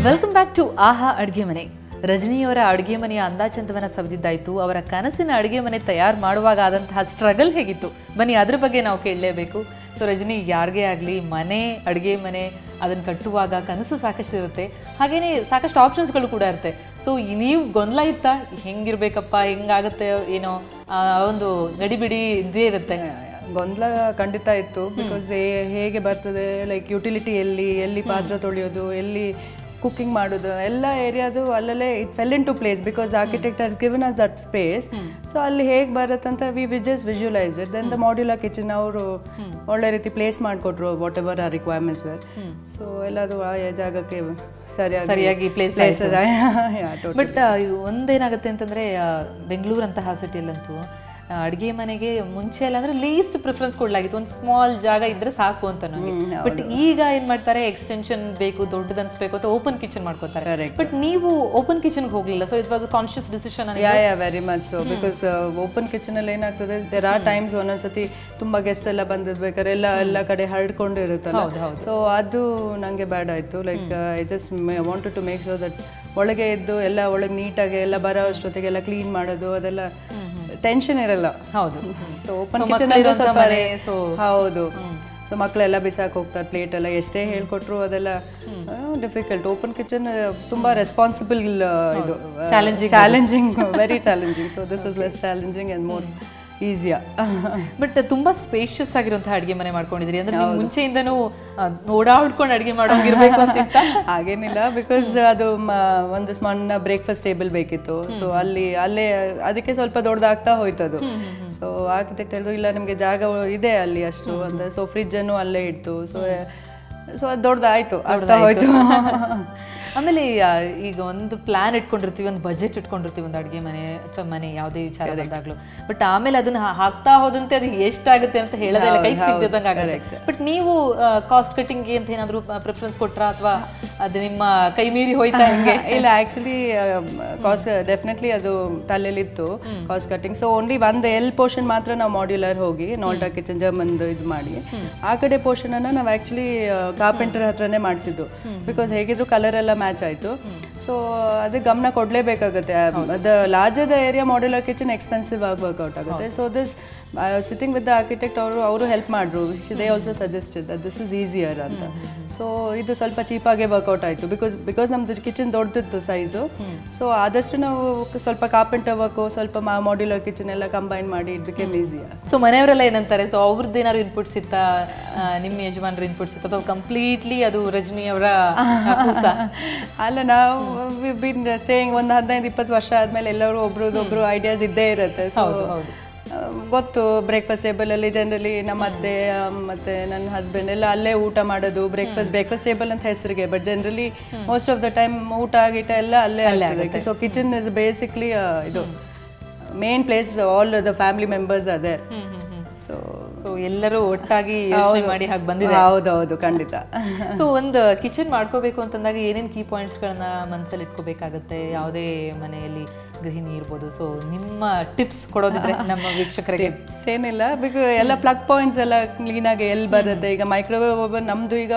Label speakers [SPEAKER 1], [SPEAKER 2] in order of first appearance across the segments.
[SPEAKER 1] Welcome back to ಆಹಾ ಅಡುಗೆ ಮನೆ. ರಜನಿಯವರ ಅಡುಗೆ ಮನೆಯ ಅಂದಾಚಂದವನ್ನು ಸವಿದಿದ್ದಾಯಿತು. ಅವರ ಕನಸಿನ ಅಡುಗೆ ಮನೆ ತಯಾರು ಮಾಡುವಾಗ ಆದಂತಹ ಸ್ಟ್ರಗಲ್ ಹೇಗಿತ್ತು ಬನ್ನಿ ಅದ್ರ ಬಗ್ಗೆ ನಾವು ಕೇಳಲೇಬೇಕು. ಸೊ ರಜನಿ, ಯಾರಿಗೇ ಆಗಲಿ ಮನೆ, ಅಡುಗೆ ಮನೆ ಅದನ್ನು ಕಟ್ಟುವಾಗ ಕನಸು ಸಾಕಷ್ಟು ಇರುತ್ತೆ, ಹಾಗೆಯೇ ಸಾಕಷ್ಟು ಆಪ್ಷನ್ಸ್ಗಳು ಕೂಡ ಇರುತ್ತೆ. ಸೊ ನೀವು ಗೊಂದಲ ಇತ್ತಾ, ಹೆಂಗಿರ್ಬೇಕಪ್ಪ, ಹೆಂಗಾಗುತ್ತೆ ಏನೋ ಒಂದು ಗಡಿಬಿಡಿ ಇದ್ದೇ ಇರುತ್ತೆ?
[SPEAKER 2] ಗೊಂದಲ ಖಂಡಿತ ಇತ್ತು. ಬಿಕಾಸ್ ಹೇಗೆ ಬರ್ತದೆ, ಲೈಕ್ ಯುಟಿಲಿಟಿ ಎಲ್ಲಿ ಪಾತ್ರ ತೊಳೆಯೋದು, ಎಲ್ಲಿ ಕುಕಿಂಗ್ ಮಾಡೋದು, ಎಲ್ಲ ಏರಿಯಾದು ಅಲ್ಲಲ್ಲೇ it fell into place because architect has given us that space. So ಅಲ್ಲಿ ಹೇಗೆ ಬರುತ್ತಂತ we just visualise it. Then the modular kitchen ಅವರು ಒಳ್ಳೆ ರೀತಿ ಪ್ಲೇಸ್ ಮಾಡಿಕೊಟ್ರು whatever are requirements were. So ಎಲ್ಲದು ಆ ಜಾಗಕ್ಕೆ
[SPEAKER 1] ಸರಿಯಾಗಿ ಪ್ಲೇಸ್. ಬಟ್ ಒಂದೇನಾಗುತ್ತೆ ಅಂತಂದರೆ ಬೆಂಗಳೂರಂತಹ ಸಿಟಿಯಲ್ಲಂತೂ ಅಡುಗೆ ಮನೆಗೆ ಮುಂಚೆ ಎಲ್ಲ ಅಂದರೆ ಲೀಸ್ಟ್ ಪ್ರಿಫರೆನ್ಸ್ ಕೊಡಲಾಗಿತ್ತು, ಒಂದು ಸ್ಮಾಲ್ ಜಾಗ ಇದ್ರೆ ಸಾಕು ಅಂತ ನನಗೆ. ಬಟ್ ಈಗ ಏನು ಮಾಡ್ತಾರೆ, ಎಕ್ಸ್ಟೆನ್ಷನ್ ಬೇಕು, ದೊಡ್ಡದು ಅನ್ಸ್ಬೇಕು ಅಂತ ಓಪನ್ ಕಿಚನ್ ಮಾಡ್ಕೋತಾರೆ. ಬಟ್ ನೀವು ಓಪನ್ ಕಿಚನ್ಗೆ ಹೋಗಲಿಲ್ಲ, so it was a conscious decision?
[SPEAKER 2] Very much so. Because open ಕಿಚನಲ್ಲಿ ಏನಾಗ್ತದೆ, ದೇರ್ ಆರ್ ಟೈಮ್ಸ್ ಒಂದೊಂದ್ಸತಿ ತುಂಬ ಗೆಸ್ಟ್ ಎಲ್ಲ ಬಂದಿರ್ಬೇಕಾದ್ರೆ ಎಲ್ಲ ಕಡೆ ಹರಡ್ಕೊಂಡು ಇರುತ್ತಲ್ಲ. ಸೊ ಅದು ನನಗೆ ಬ್ಯಾಡ್ ಆಯಿತು. Like I just wanted to make sure that ಒಳಗೆ ಇದ್ದು ಎಲ್ಲ ಒಳಗೆ ನೀಟಾಗಿ ಎಲ್ಲ ಬರೋ ಅಷ್ಟೊತ್ತಿಗೆಲ್ಲ ಕ್ಲೀನ್ ಮಾಡೋದು, ಅದೆಲ್ಲ ಟೆನ್ಷನ್ ಇರಲ್ಲ.
[SPEAKER 1] ಹೌದು.
[SPEAKER 2] ಸೊ ಓಪನ್ ಕಿಚನ್ ಸ್ವಲ್ಪ ಹೌದು. ಸೊ ಮಕ್ಕಳೆಲ್ಲ ಬಿಸಾಕ್ ಹೋಗ್ತಾರೆ ಪ್ಲೇಟ್ ಎಲ್ಲ, ಎಷ್ಟೇ ಹೇಳ್ಕೊಟ್ರು ಅದೆಲ್ಲ ಡಿಫಿಕಲ್ಟ್. ಓಪನ್ ಕಿಚನ್ ತುಂಬಾ ರೆಸ್ಪಾನ್ಸಿಬಲ್, ಇದು challenging, very challenging. So this is less challenging and more ಈಸಿಯಾ.
[SPEAKER 1] ಬಟ್ ತುಂಬಾ ಸ್ಪೇಷಿಯಸ್ ಆಗಿರುವಂತಹ ಅಡುಗೆ ಮನೆ ಮಾಡ್ಕೊಂಡಿದ್ರಿ ಅಂದ್ರೆ ನೀವು ಮುಂಚೆಯಿಂದನೂ ಓಡಾಡ್ಕೊಂಡು ಅಡುಗೆ ಮಾಡೋಗಿರ್ಬೇಕು ಅಂತ?
[SPEAKER 2] ಹಾಗೇನಿಲ್ಲ, ಬಿಕಾಸ್ ಅದು ಒಂದು ಸಣ್ಣ ಬ್ರೇಕ್ಫಾಸ್ಟ್ ಟೇಬಲ್ ಬೇಕಿತ್ತು. ಸೊ ಅಲ್ಲೇ ಅದಕ್ಕೆ ಸ್ವಲ್ಪ ದೊಡ್ಡದಾಗ್ತಾ ಹೋಯ್ತು ಅದು. ಸೊ ಆರ್ಕಿಟೆಕ್ಟ್ ಹೇಳಿದ್ರು ಇಲ್ಲ ನಿಮಗೆ ಜಾಗ ಇದೆ ಅಲ್ಲಿ ಅಷ್ಟು ಅಂತ. ಸೊ ಫ್ರಿಜ್ ಅನ್ನು ಅಲ್ಲೇ ಇಟ್ಟು ಸೊ ಅದು ದೊಡ್ಡದಾಯ್ತು, ಆಗ್ತಾ ಹೋಯ್ತು.
[SPEAKER 1] ಆಮೇಲೆ ಈಗ ಒಂದು ಪ್ಲಾನ್ ಇಟ್ಕೊಂಡಿರ್ತೀವಿ, ಒಂದು ಬಜೆಟ್ ಇಟ್ಕೊಂಡಿರ್ತೀವಿ ಒಂದು ಅಡುಗೆ ಮನೆ ಅಥವಾ ಮನೆ ಯಾವುದೇ ವಿಚಾರ ಬಂದಾಗ್ಲೂ. ಬಟ್ ಆಮೇಲೆ ಅದನ್ನ ಹಾಕ್ತಾ ಹೋದಂತೆ ಅದು ಎಷ್ಟಾಗುತ್ತೆ ಅಂತ ಹೇಳೋದೆಲ್ಲ ಕೈ ಸಿಗ್ದಂಗೆ ಆಗುತ್ತೆ. ಬಟ್ ನೀವು ಕಾಸ್ಟ್ ಕಟ್ಟಿಂಗ್ ಅಂತ ಏನಾದರೂ ಪ್ರಿಫರೆನ್ಸ್ ಕೊಟ್ರಾ ಅಥವಾ ಅದು ನಿಮ್ಮ ಕೈ ಮೀರಿ ಹೋಯ್ತಾ ಹೆಂಗೆ?
[SPEAKER 2] ಇಲ್ಲ, ಆ್ಯಕ್ಚುಲಿ ಕಾಸ್ಟ್ ಡೆಫಿನೆಟ್ಲಿ ಅದು ತಲೆಯಲ್ಲಿತ್ತು ಕಾಸ್ಟ್ ಕಟ್ಟಿಂಗ್. ಸೊ ಓನ್ಲಿ ಒಂದು ಪೋರ್ಷನ್ ಮಾತ್ರ ನಾವು ಮಾಡ್ಯುಲರ್ ಹೋಗಿ ನೋಲ್ಟಾ ಕಿಚನ್ ಜರ್ಮನ್ದು ಇದು ಮಾಡಿ, ಆ ಕಡೆ ಪೋರ್ಷನ್ ಅನ್ನು ನಾವು ಆ್ಯಕ್ಚುಲಿ ಕಾರ್ಪೆಂಟರ್ ಹತ್ರನೇ ಮಾಡಿಸಿದ್ದು. ಬಿಕಾಸ್ ಹೇಗಿದ್ರು ಕಲರ್ ಎಲ್ಲ ಮ್ಯಾಚ್ ಆಯಿತು. ಸೊ ಅದಕ್ಕೆ ಗಮನ ಕೊಡಲೇಬೇಕಾಗುತ್ತೆ. ಅದು larger area modular kitchen expensive ಆಗಿ ವರ್ಕೌಟ್ ಆಗುತ್ತೆ. So this sitting with the architect ಅವರು ಹೆಲ್ಪ್ ಮಾಡಿದ್ರು. They also suggested that this is easier ಅಂತ. ಸೊ ಇದು ಸ್ವಲ್ಪ ಚೀಪಾಗೆ ವರ್ಕೌಟ್ ಆಯಿತು ಬಿಕಾಸ್ ನಮ್ಮದು ಕಿಚನ್ ದೊಡ್ಡದಿತ್ತು ಸೈಜು. ಸೊ ಆದಷ್ಟು ನಾವು ಸ್ವಲ್ಪ ಕಾರ್ಪೆಂಟರ್ ವರ್ಕು, ಸ್ವಲ್ಪ ಮಾಡ್ಯುಲರ್ ಕಿಚನ್ ಎಲ್ಲ ಕಂಬೈನ್ ಮಾಡಿ ಇಟ್ ಬಿಕೇಮ್ ಈಸಿಯರ್.
[SPEAKER 1] ಸೊ ಮನೆಯವರೆಲ್ಲ ಏನಂತಾರೆ? ಸೊ ಅವ್ರದ್ದು ಏನಾದ್ರು ಇನ್ಪುಟ್ಸ್ ಇತ್ತಾ, ನಿಮ್ಮ ಯಜಮಾನ್ರ ಇನ್ಪುಟ್ಸ್ ಇತ್ತ ಅಥವಾ ಕಂಪ್ಲೀಟ್ಲಿ ಅದು ರಜನಿ ಅವರ?
[SPEAKER 2] ಅಲ್ಲ, ನಾವು ಬಿನ್ ಸ್ಟೇಯಿಂಗ್ ಒಂದು 15-20 ವರ್ಷ ಆದಮೇಲೆ ಎಲ್ಲರೂ ಒಬ್ರದ್ದೊಬ್ರು ಐಡಿಯಾಸ್ ಇದ್ದೇ ಇರುತ್ತೆ. ಸೊ ಗೊತ್ತು, ಬ್ರೇಕ್ಫಾಸ್ಟ್ ಟೇಬಲ್ ಅಲ್ಲಿ ಜನರಲಿ ನಮ್ಮ ಅತ್ತೆ ಮತ್ತೆ ನನ್ನ ಹಸ್ಬೆಂಡ್ ಎಲ್ಲ ಅಲ್ಲೇ ಊಟ ಮಾಡೋದು. ಬ್ರೇಕ್ಫಾಸ್ಟ್ ಟೇಬಲ್ ಅಂತ ಹೆಸರಿಗೆ, but generally most of the time ಊಟ ಗೀಟ ಎಲ್ಲ ಅಲ್ಲೇ ಆಗುತ್ತೆ. ಸೊ ಕಿಚನ್ ಇಸ್ ಬೇಸಿಕ್ಲಿ ಇದು main place, all the family members ಅದೇ.
[SPEAKER 1] ಸೊ ಎಲ್ಲರೂ ಒಟ್ಟಾಗಿ ಯೋಚನೆ ಮಾಡಿ ಹಾಗೆ ಬಂದಿದೆ.
[SPEAKER 2] ಹೌದೌದು, ಖಂಡಿತ.
[SPEAKER 1] ಸೊ ಒಂದು ಕಿಚನ್ ಮಾಡ್ಕೋಬೇಕು ಅಂತಂದಾಗ ಏನೇನು ಕೀ ಪಾಯಿಂಟ್ಸ್ಗಳನ್ನ ಮನಸ್ಸಲ್ಲಿ ಇಟ್ಕೋಬೇಕಾಗುತ್ತೆ ಯಾವುದೇ ಮನೆಯಲ್ಲಿ ಗೃಹಿಣಿ ಇರ್ಬೋದು? ಸೊ ನಿಮ್ಮ ಟಿಪ್ಸ್ ಕೊಡೋದಿದ್ರೆ ನಮ್ಮ ವೀಕ್ಷಕರಿಗೆ.
[SPEAKER 2] ಟಿಪ್ಸ್ ಏನಿಲ್ಲ, ಬಿಕಾಸ್ ಎಲ್ಲ ಪ್ಲಗ್ ಪಾಯಿಂಟ್ಸ್ ಎಲ್ಲ ಕ್ಲೀನಾಗಿ ಎಲ್ಲಿ ಬರುತ್ತೆ. ಈಗ ಮೈಕ್ರೋವೇವ್ ಓವನ್ ನಮ್ಮದು ಈಗ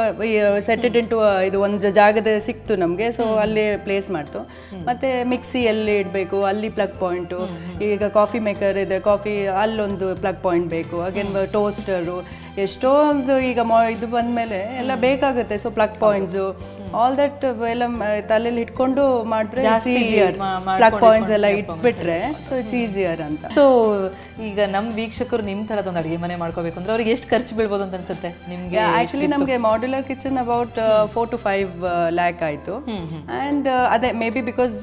[SPEAKER 2] ಸೆಟೆಡ್ ಇಂಟು ಇದು ಒಂದು ಜಾಗದ ಸಿಕ್ತು ನಮಗೆ. ಸೊ ಅಲ್ಲಿ ಪ್ಲೇಸ್ ಮಾಡ್ತು. ಮತ್ತು ಮಿಕ್ಸಿ ಎಲ್ಲಿ ಇಡಬೇಕು ಅಲ್ಲಿ ಪ್ಲಗ್ ಪಾಯಿಂಟು. ಈಗ ಕಾಫಿ ಮೇಕರ್ ಇದೆ, ಕಾಫಿ ಅಲ್ಲೊಂದು ಪ್ಲಗ್ ಪಾಯಿಂಟ್ ಬೇಕು. ಹಾಗೇನು ಟೋಸ್ಟರು, ಎಷ್ಟೊಂದು ಈಗ ಇದು ಬಂದಮೇಲೆ ಎಲ್ಲ ಬೇಕಾಗುತ್ತೆ. So plug points all that ಎಲ್ಲ ತಲೆಯಲ್ಲಿ ಇಟ್ಕೊಂಡು ಮಾಡಿದ್ರೆ ಈಸಿಯರ್. ಪ್ಲಗ್ ಪಾಯಿಂಟ್ಸ್ ಎಲ್ಲ ಇಟ್ಬಿಟ್ರೆ ಸೊ ಇಟ್ಸ್ ಈಸಿಯರ್ ಅಂತ.
[SPEAKER 1] ಸೊ ಈಗ ನಮ್ಮ ವೀಕ್ಷಕರು ನಿಮ್ಮ ಥರದ ಒಂದು ಅಡುಗೆ ಮನೆ ಮಾಡ್ಕೋಬೇಕು ಅಂದ್ರೆ ಅವ್ರಿಗೆ ಎಷ್ಟು ಖರ್ಚು ಬೀಳ್ಬೋದು ಅಂತ ಅನ್ಸುತ್ತೆ ನಿಮಗೆ?
[SPEAKER 2] ಆ್ಯಕ್ಚುಲಿ ನಮಗೆ modular kitchen about 4 to 5 lakh ಆಯಿತು. ಆ್ಯಂಡ್ ಅದೇ maybe because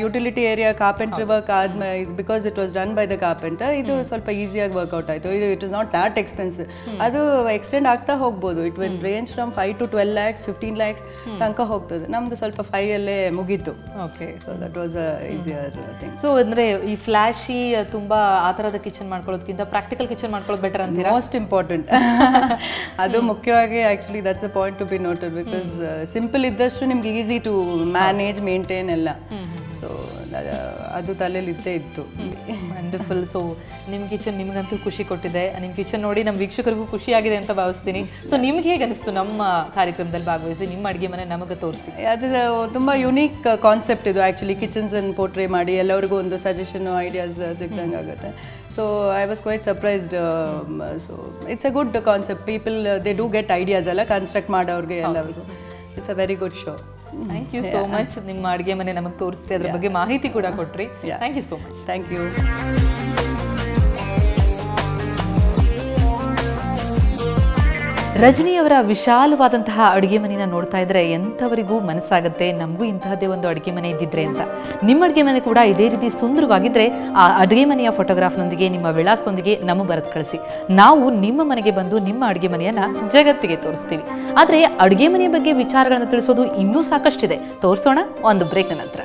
[SPEAKER 2] utility area carpenter work ಆದ್ಮೇಲೆ, because it was done by the carpenter, ಇದು ಸ್ವಲ್ಪ ಈಸಿಯಾಗಿ ವರ್ಕೌಟ್ ಆಯಿತು. It is not that expensive. ಅದು ಎಕ್ಸ್ಟೆಂಡ್ ಆಗ್ತಾ ಹೋಗ್ಬೋದು. It will range from 5 to 12 lakhs, 15 lakhs ತನಕ ಹೋಗ್ತದೆ. ನಮ್ದು ಸ್ವಲ್ಪ 5 ಅಲ್ಲೇ ಮುಗೀತು.
[SPEAKER 1] Okay,
[SPEAKER 2] so that was easier thing.
[SPEAKER 1] So ಅಂದರೆ ಈ ಫ್ಲಾಶಿ ತುಂಬಾ ಆ ಥರದ ಕಿಚನ್ ಮಾಡ್ಕೊಳ್ಳೋದಕ್ಕಿಂತ ಪ್ರಾಕ್ಟಿಕಲ್ ಕಿಚನ್ ಮಾಡ್ಕೊಳ್ಳೋದು ಬೆಟರ್ ಅಂತ?
[SPEAKER 2] ಮೋಸ್ಟ್ ಇಂಪಾರ್ಟೆಂಟ್ ಅದು ಮುಖ್ಯವಾಗಿ. Actually that's a point to be noted. Because simple ಇದ್ದಷ್ಟು ನಿಮ್ಗೆ ಈಸಿ ಟು ಮ್ಯಾನೇಜ್, ಮೇಂಟೈನ್ ಎಲ್ಲ. ಸೊ ಅದು ತಲೆಯಲ್ಲಿ ಇದ್ದೇ ಇತ್ತು.
[SPEAKER 1] ವಂಡರ್ಫುಲ್. ಸೊ ನಿಮ್ಮ ಕಿಚನ್ ನಿಮಗಂತೂ ಖುಷಿ ಕೊಟ್ಟಿದೆ, ನಿಮ್ಮ ಕಿಚನ್ ನೋಡಿ ನಮ್ಮ ವೀಕ್ಷಕರಿಗೂ ಖುಷಿಯಾಗಿದೆ ಅಂತ ಭಾವಿಸ್ತೀನಿ. ಸೊ ನಿಮ್ಗೆ ಹೇಗೆ ಅನಿಸ್ತು ನಮ್ಮ ಕಾರ್ಯಕ್ರಮದಲ್ಲಿ ಭಾಗವಹಿಸಿ, ನಿಮ್ಮ ಅಡುಗೆ ಮನೆ ನಮಗೆ ತೋರಿಸಿ?
[SPEAKER 2] ಅದು ತುಂಬ ಯುನೀಕ್ ಕಾನ್ಸೆಪ್ಟ್ ಇದು ಆ್ಯಕ್ಚುಲಿ, ಕಿಚನ್ಸನ್ನು ಪೋರ್ಟ್ರೇ ಮಾಡಿ ಎಲ್ಲರಿಗೂ ಒಂದು ಸಜೆಷನ್ ಐಡಿಯಾಸ್ ಸಿಗ್ದಂಗೆ ಆಗುತ್ತೆ. So I was quite surprised. So it's a good concept. People they do get ideas ಎಲ್ಲ ಕನ್ಸ್ಟ್ರಕ್ಟ್ ಮಾಡೋರಿಗೆ ಎಲ್ಲರಿಗೂ. It's a very good show.
[SPEAKER 1] Thank you so much. ನಿಮ್ಮ ಅಡುಗೆ ಮನೆ ನಮಗೆ ತೋರಿಸ್ರಿ, ಅದ್ರ ಬಗ್ಗೆ ಮಾಹಿತಿ ಕೂಡ ಕೊಟ್ರಿ. Thank you so much.
[SPEAKER 2] Thank you.
[SPEAKER 1] ರಜನಿಯವರ ವಿಶಾಲವಾದಂತಹ ಅಡುಗೆ ಮನೆನ ನೋಡ್ತಾ ಇದ್ರೆ ಎಂಥವರಿಗೂ ಮನಸ್ಸಾಗುತ್ತೆ, ನಮಗೂ ಇಂತಹದ್ದೇ ಒಂದು ಅಡುಗೆ ಮನೆ ಇದ್ದಿದ್ರೆ ಅಂತ. ನಿಮ್ಮ ಅಡುಗೆ ಮನೆ ಕೂಡ ಇದೇ ರೀತಿ ಸುಂದರವಾಗಿದ್ದರೆ ಆ ಅಡುಗೆ ಮನೆಯ ಫೋಟೋಗ್ರಾಫ್ನೊಂದಿಗೆ ನಿಮ್ಮ ವಿಳಾಸದೊಂದಿಗೆ ನಮಗೆ ಬರೆದು ಕಳಿಸಿ. ನಾವು ನಿಮ್ಮ ಮನೆಗೆ ಬಂದು ನಿಮ್ಮ ಅಡುಗೆ ಮನೆಯನ್ನು ಜಗತ್ತಿಗೆ ತೋರಿಸ್ತೀವಿ. ಆದರೆ ಅಡುಗೆ ಮನೆಯ ಬಗ್ಗೆ ವಿಚಾರಗಳನ್ನು ತಿಳಿಸೋದು ಇನ್ನೂ ಸಾಕಷ್ಟಿದೆ. ತೋರಿಸೋಣ ಒಂದು ಬ್ರೇಕ್ನ ನಂತರ.